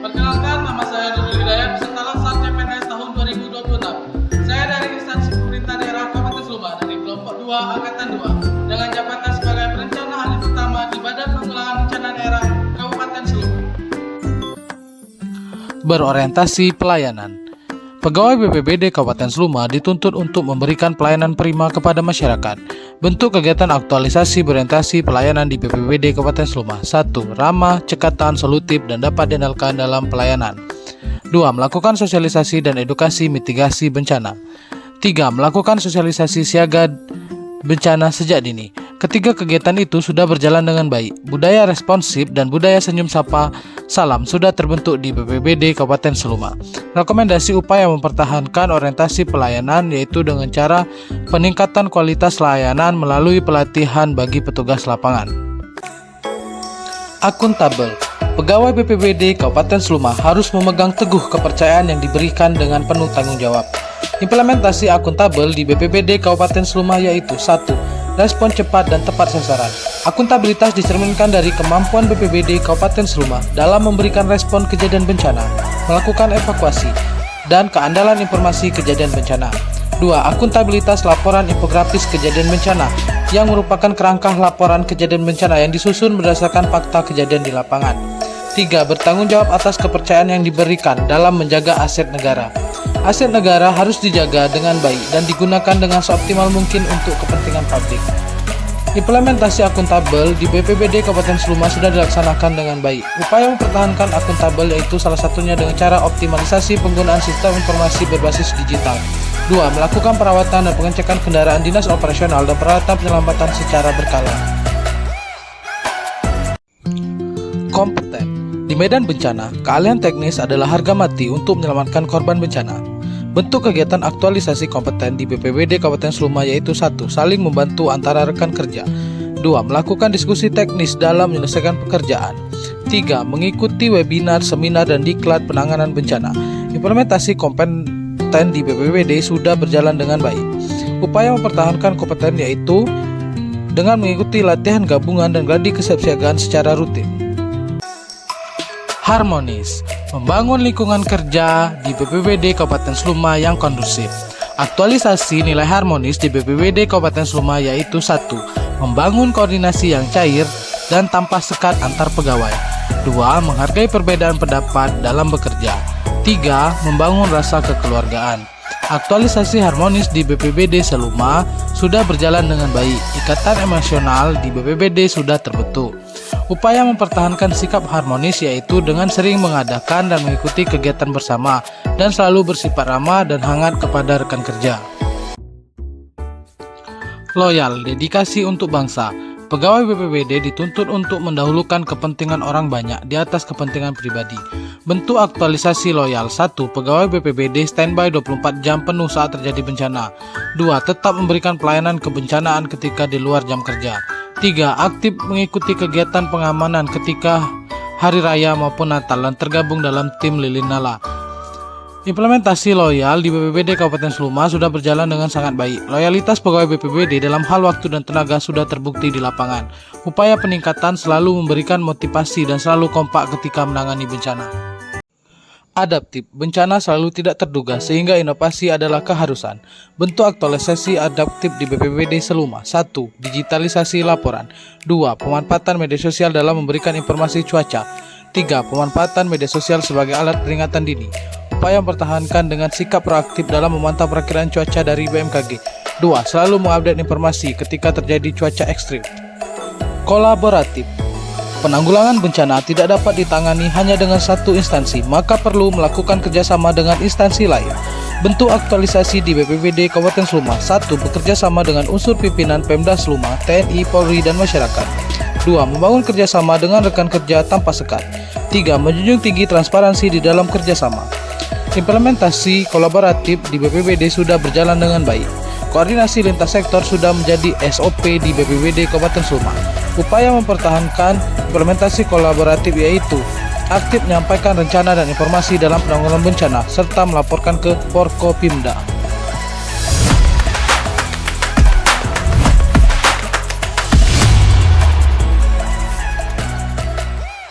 Perkenalkan, nama saya Nurul Hidayat, peserta laksana CPNS tahun 2026. Saya dari instansi pemerintah daerah Kabupaten Suluba dari kelompok 2 Angkatan 2 dengan jabatan sebagai perencana ahli pertama di Badan Penanggulangan Bencana Daerah Kabupaten Suluba. Berorientasi pelayanan. Pegawai BPBD Kabupaten Suluba dituntut untuk memberikan pelayanan prima kepada masyarakat. Bentuk kegiatan aktualisasi berorientasi pelayanan di BPBD Kabupaten Suluba. 1. Ramah, cekatan, solutif, dan dapat diandalkan dalam pelayanan. 2. Melakukan sosialisasi dan edukasi mitigasi bencana. 3. Melakukan sosialisasi siaga bencana sejak dini. Ketiga kegiatan itu sudah berjalan dengan baik. Budaya responsif dan budaya senyum sapa salam sudah terbentuk di BPBD Kabupaten Suluba. Rekomendasi upaya mempertahankan orientasi pelayanan yaitu dengan cara peningkatan kualitas layanan melalui pelatihan bagi petugas lapangan. Akuntabel. Pegawai BPBD Kabupaten Suluba harus memegang teguh kepercayaan yang diberikan dengan penuh tanggung jawab. Implementasi akuntabel di BPBD Kabupaten Suluba yaitu 1. Respon cepat dan tepat sasaran. Akuntabilitas dicerminkan dari kemampuan BPBD Kabupaten Suluba dalam memberikan respon kejadian bencana, melakukan evakuasi, dan keandalan informasi kejadian bencana. 2. Akuntabilitas laporan infografis kejadian bencana yang merupakan kerangka laporan kejadian bencana yang disusun berdasarkan fakta kejadian di lapangan. 3. Bertanggung jawab atas kepercayaan yang diberikan dalam menjaga aset negara. Aset negara harus dijaga dengan baik dan digunakan dengan seoptimal mungkin untuk kepentingan publik. Implementasi akuntabel di BPBD Kabupaten Suluba sudah dilaksanakan dengan baik. Upaya mempertahankan akuntabel yaitu salah satunya dengan cara optimalisasi penggunaan sistem informasi berbasis digital. 2. Melakukan perawatan dan pengecekan kendaraan dinas operasional dan peralatan penyelamatan secara berkala. Kompeten. Di medan bencana, keahlian teknis adalah harga mati untuk menyelamatkan korban bencana. Bentuk kegiatan aktualisasi kompeten di BPBD Kabupaten Suluba yaitu 1. Saling membantu antara rekan kerja. 2. Melakukan diskusi teknis dalam menyelesaikan pekerjaan. 3. Mengikuti webinar, seminar, dan diklat penanganan bencana. Implementasi kompeten di BPBD sudah berjalan dengan baik. Upaya mempertahankan kompeten yaitu dengan mengikuti latihan gabungan dan gladi kesiapsiagaan secara rutin. Harmonis. Membangun lingkungan kerja di BPBD Kabupaten Suluba yang kondusif. Aktualisasi nilai harmonis di BPBD Kabupaten Suluba yaitu 1. Membangun koordinasi yang cair dan tanpa sekat antar pegawai. 2. Menghargai perbedaan pendapat dalam bekerja. 3. Membangun rasa kekeluargaan. Aktualisasi harmonis di BPBD Suluba sudah berjalan dengan baik. Ikatan emosional di BPBD sudah terbentuk. Upaya mempertahankan sikap harmonis yaitu dengan sering mengadakan dan mengikuti kegiatan bersama dan selalu bersifat ramah dan hangat kepada rekan kerja. Loyal, dedikasi untuk bangsa. Pegawai BPBD dituntut untuk mendahulukan kepentingan orang banyak di atas kepentingan pribadi. Bentuk aktualisasi loyal. 1. Pegawai BPBD standby 24 jam penuh saat terjadi bencana. 2. Tetap memberikan pelayanan kebencanaan ketika di luar jam kerja. 3. Aktif mengikuti kegiatan pengamanan ketika hari raya maupun Natal dan tergabung dalam tim lilin nala. Implementasi loyal di BPBD Kabupaten Suluba sudah berjalan dengan sangat baik. Loyalitas pegawai BPBD dalam hal waktu dan tenaga sudah terbukti di lapangan. Upaya peningkatan selalu memberikan motivasi dan selalu kompak ketika menangani bencana. Adaptif. Bencana selalu tidak terduga sehingga inovasi adalah keharusan. Bentuk aktualisasi adaptif di BPBD Suluba. 1. Digitalisasi laporan. 2. Pemanfaatan media sosial dalam memberikan informasi cuaca. 3. Pemanfaatan media sosial sebagai alat peringatan dini. Upaya mempertahankan dengan sikap proaktif dalam memantau perakiraan cuaca dari BMKG. 2. Selalu mengupdate informasi ketika terjadi cuaca ekstrim. Kolaboratif. Penanggulangan bencana tidak dapat ditangani hanya dengan satu instansi, maka perlu melakukan kerjasama dengan instansi lain. Bentuk aktualisasi di BPBD Kabupaten Suluba. 1. Bekerja sama dengan unsur pimpinan Pemda Suluba, TNI, Polri, dan masyarakat. 2. Membangun kerjasama dengan rekan kerja tanpa sekat. 3. Menjunjung tinggi transparansi di dalam kerjasama. Implementasi kolaboratif di BPBD sudah berjalan dengan baik. Koordinasi lintas sektor sudah menjadi SOP di BPBD Kabupaten Suluba. Upaya mempertahankan implementasi kolaboratif yaitu aktif menyampaikan rencana dan informasi dalam penanggulangan bencana serta melaporkan ke Forkopimda.